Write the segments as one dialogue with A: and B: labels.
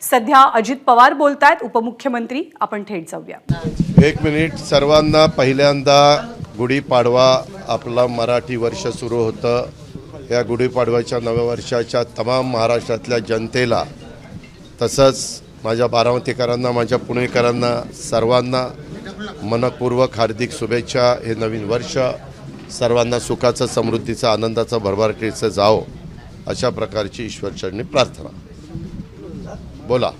A: सध्या अजित पवार बोलतायत, उपमुख्यमंत्री. आपण थेट जाऊया.
B: एक मिनिट. सर्वांना पहिल्यांदा गुढीपाडवा, आपला मराठी वर्ष सुरू होतं. या गुढीपाडव्याच्या नव्या वर्षाच्या तमाम महाराष्ट्रातल्या जनतेला, तसंच माझ्या बारामतीकरांना, माझ्या पुणेकरांना सर्वांना मनपूर्वक हार्दिक शुभेच्छा. हे नवीन वर्ष सर्वांना सुखाचं, समृद्धीचं, आनंदाचं, भरभराटीचं जावो अशा प्रकारची ईश्वरचरणी प्रार्थना. बोला.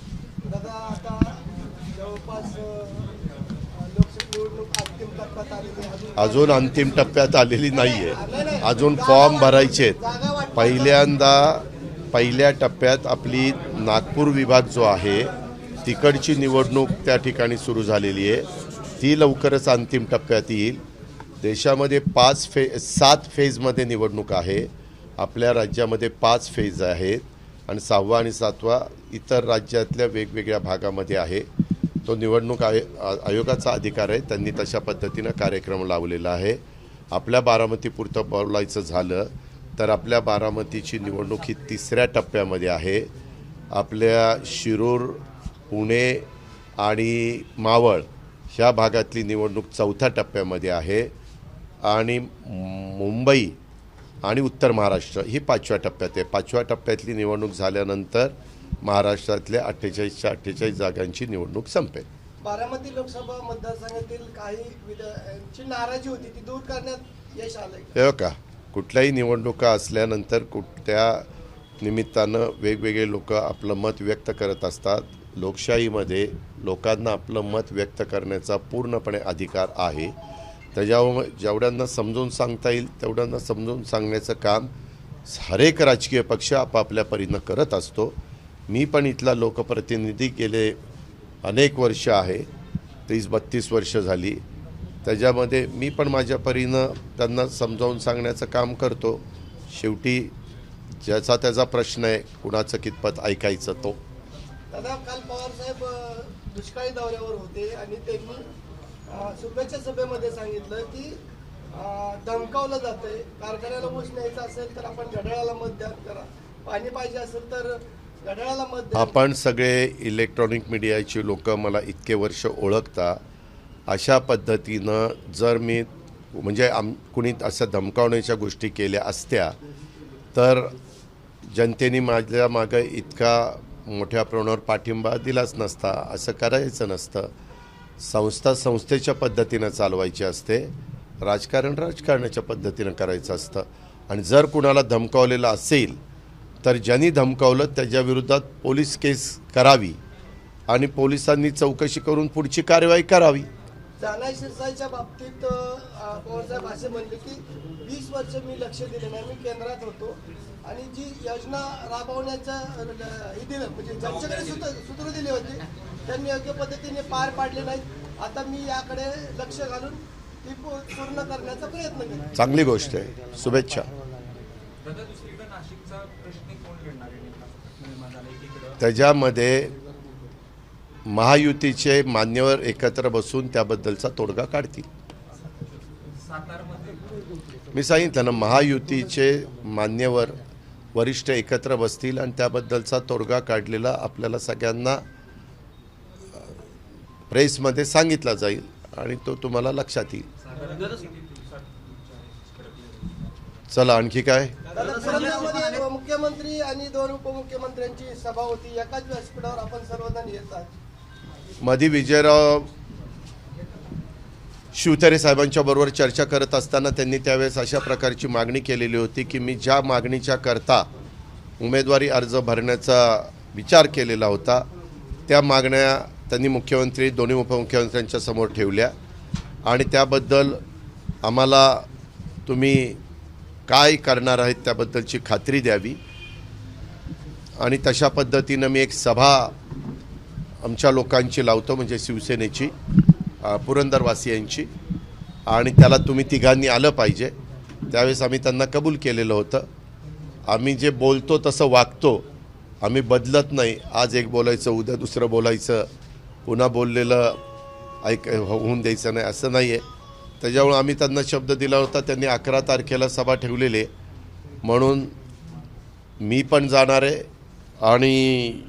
B: अजून अंतिम टप्प्यात आलेली नाहीये. अजून फॉर्म भरायचे. पहिल्या टप्प्यात आपली नागपूर विभाग जो आहे तिकडची निवडणूक त्या ठिकाणी सुरू झालेली आहे. ती लवकरच अंतिम टप्प्यात येईल. देशामध्ये 7 फेजमध्ये निवडणूक आहे. आपल्या राज्यामध्ये 5 फेज आहेत आणि 6वा आणि 7वा इतर राज्यातल्या वेगवेगळ्या भागामध्ये आहे. तो निवडणूक आयोगाचा अधिकार आहे. त्यांनी तशा पद्धतीनं कार्यक्रम लावलेला आहे. आपल्या बारामतीपुरतं बोलायचं झालं तर आपल्या बारामतीची निवडणूक ही 3ऱ्या टप्प्यामध्ये आहे. आपल्या शिरूर, पुणे आणि मावळ ह्या भागातली निवडणूक 4थ्या टप्प्यामध्ये आहे आणि मुंबई आणि उत्तर महाराष्ट्र ही 5व्या टप्प्यात आहे. 5व्या टप्प्यातली निवडणूक झाल्यानंतर महाराष्ट्रातल्या 48च्या 48 जागांची निवडणूक संपेल.
C: बारामती लोकसभा मतदारसंघातील काही नाराजी होती, ती दूर करण्यात यश आलंय.
B: हे का, कुठल्याही निवडणुका असल्यानंतर त्या निमित्तानं वेगवेगळे लोक आपलं मत व्यक्त करत असतात. लोकशाहीमध्ये लोकांना आपलं मत व्यक्त करण्याचा पूर्णपणे अधिकार आहे. त्याच्यामुळे जेवढ्यांना समजून सांगता येईल तेवढ्यांना समजून सांगण्याचं काम हरेक राजकीय पक्ष आपापल्या परीनं करत असतो. मी पण इथला लोकप्रतिनिधी गेले अनेक वर्ष आहे, 30-32 वर्ष झाली. त्याच्यामध्ये मी पण माझ्या परीनं त्यांना समजावून सांगण्याचं काम करतो. शेवटी ज्याचा त्याचा प्रश्न आहे, कुणाचं कितपत ऐकायचं तो.
C: दादा, काल पवार साहेब दुष्काळी दौऱ्यावर होते आणि त्यांनी शुभेच्छा सभेमध्ये सांगितलं की धमकावलं जातंय. कारखान्याला ऊस न्यायचा असेल तर आपण घड्याळाला मतदान करा, पाणी पाहिजे असेल तर घड्याळाला मतदान.
B: आपण सगळे इलेक्ट्रॉनिक मीडियाची लोक मला इतके वर्ष ओळखता. अशा पद्धतीनं जर मी म्हणजे कुणी असं धमकावण्याच्या गोष्टी केल्या असत्या तर जनतेने माझ्या मागं इतका मोठ्या प्रमाणावर पाठिंबा दिलाच नसता. असं करायचं नसतं. संस्थेच्या पद्धतीनं चालवायची असते. राजकारणाच्या पद्धतीनं करायचं असतं. आणि जर कुणाला धमकावलेलं असेल तर ज्यांनी धमकावलं त्याच्याविरोधात पोलीस केस करावी आणि पोलिसांनी चौकशी करून पुढची कारवाई करावी.
C: जाना शिरसाईच्या बाबतीत पवारसाहेब असे म्हणले की 20 वर्ष मी लक्ष दिले नाही, मी केंद्रात होतो आणि जी योजना राबवण्याचं हे दिलं म्हणजे ज्यांच्याकडे सूत्र दिली होती त्यांनी योग्य पद्धतीने पार पाडले नाहीत. आता मी याकडे लक्ष घालून ती पूर्ण करण्याचा प्रयत्न केला.
B: चांगली गोष्ट आहे. शुभेच्छा. त्याच्यामध्ये महायुतीचे मान्यवर एकत्र बसून त्याबद्दलचा तोडगा काढतील. मी सांगितलं ना, महायुतीचे मान्यवर वरिष्ठ एकत्र बसतील आणि त्याबद्दलचा तोडगा काढलेला आपल्याला सगळ्यांना प्रेसमध्ये सांगितला जाईल आणि तो तुम्हाला लक्षात येईल. चला, आणखी काय.
C: मुख्यमंत्री आणि 2 उपमुख्यमंत्र्यांची सभा होती, एकाच व्यासपीठावर आपण सर्वजण येतात.
B: मधी विजयराव शिवतारे साहेबांच्या बरोबर चर्चा करत असताना त्यांनी त्यावेळेस अशा प्रकारची मागणी केलेली होती की मी ज्या मागणीच्या करता उमेदवारी अर्ज भरण्याचा विचार केलेला होता त्या मागण्या त्यांनी मुख्यमंत्री, दोन्ही उपमुख्यमंत्र्यांच्या समोर ठेवल्या आणि त्याबद्दल आम्हाला तुम्ही काय करणार आहेत त्याबद्दलची खात्री द्यावी. आणि तशा पद्धतीनं मी एक सभा आमच्या लोकांची लावतो, म्हणजे शिवसेनेची, पुरंदरवासियांची, आणि त्याला तुम्ही तिघांनी आलं पाहिजे. त्यावेळेस आम्ही त्यांना कबूल केलेलं होतं. आम्ही जे बोलतो तसं वागतो, आम्ही बदलत नाही. आज एक बोलायचं, उद्या दुसरं बोलायचं, पुन्हा बोललेलं होऊन द्यायचं नाही, असं नाही आहे. त्याच्यामुळे आम्ही त्यांना शब्द दिला होता. त्यांनी 11 तारखेला सभा ठेवलेली म्हणून मी पण जाणार आहे आणि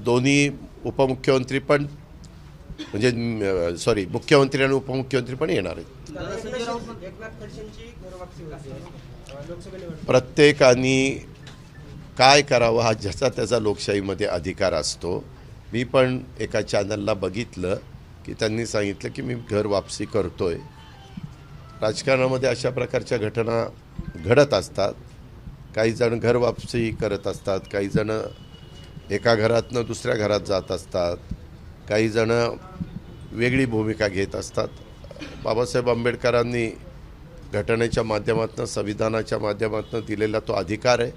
B: दोन्ही उपमुख्यमंत्री पण म्हणजे मुख्यमंत्री आणि उपमुख्यमंत्री पण येणार आहेत. प्रत्येकाने काय करावं हा ज्याचा त्याचा लोकशाहीमध्ये अधिकार असतो. मी पण एका चॅनलला बघितलं की त्यांनी सांगितलं की मी घर वापसी करतोय. राजकारणामध्ये अशा प्रकारच्या घटना घडत असतात. काही जण घर वापसी करत असतात, काही जण एका घरातनं दुसऱ्या घरात जात असतात, काही जण वेगळी भूमिका घेत असतात. बाबासाहेब आंबेडकरांनी घटनेच्या माध्यमातून संविधानाच्या माध्यमातून दिलेला तो अधिकार आहे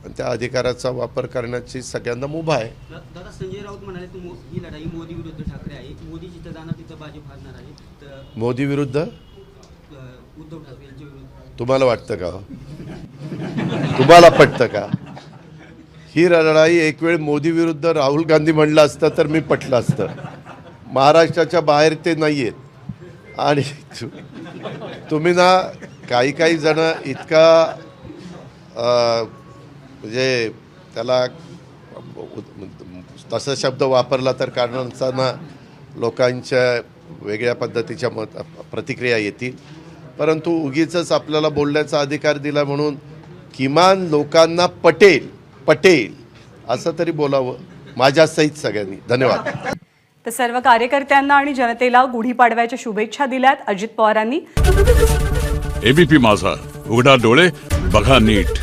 B: आणि त्या अधिकाराचा वापर करण्याची सगळ्यांना मुभा आहे.
D: दादा, संजय राऊत म्हणाले ही लढाई मोदी विरुद्ध ठाकरे आहे. मोदी जिथं जाणार तिथं भाजप हारणार आहे. तर
B: मोदी विरुद्ध
D: उद्धव ठाकरे यांच्या विरुद्ध
B: तुम्हाला वाटतं का? तुम्हाला पटतं का? ही लढाई एक वेळ मोदी विरुद्ध राहुल गांधी म्हणलं असतं तर मी पटलं असतं. महाराष्ट्राच्या बाहेर ते नाही आहेत आणि तुम्ही ना काही जण इतका म्हणजे त्याला तसा शब्द वापरला तर कारणांना लोकांच्या वेगळ्या पद्धतीच्या प्रतिक्रिया येतील. परंतु उगीचच आपल्याला बोलण्याचा अधिकार दिला म्हणून किमान लोकांना पटेल असं तरी बोलावं माझ्यासहित सगळ्यांनी. धन्यवाद.
A: तर सर्व कार्यकर्त्यांना आणि जनतेला गुढीपाडव्याच्या शुभेच्छा दिल्यात अजित पवारांनी.
E: एबीपी माझा, उघडा डोळे बघा नीट.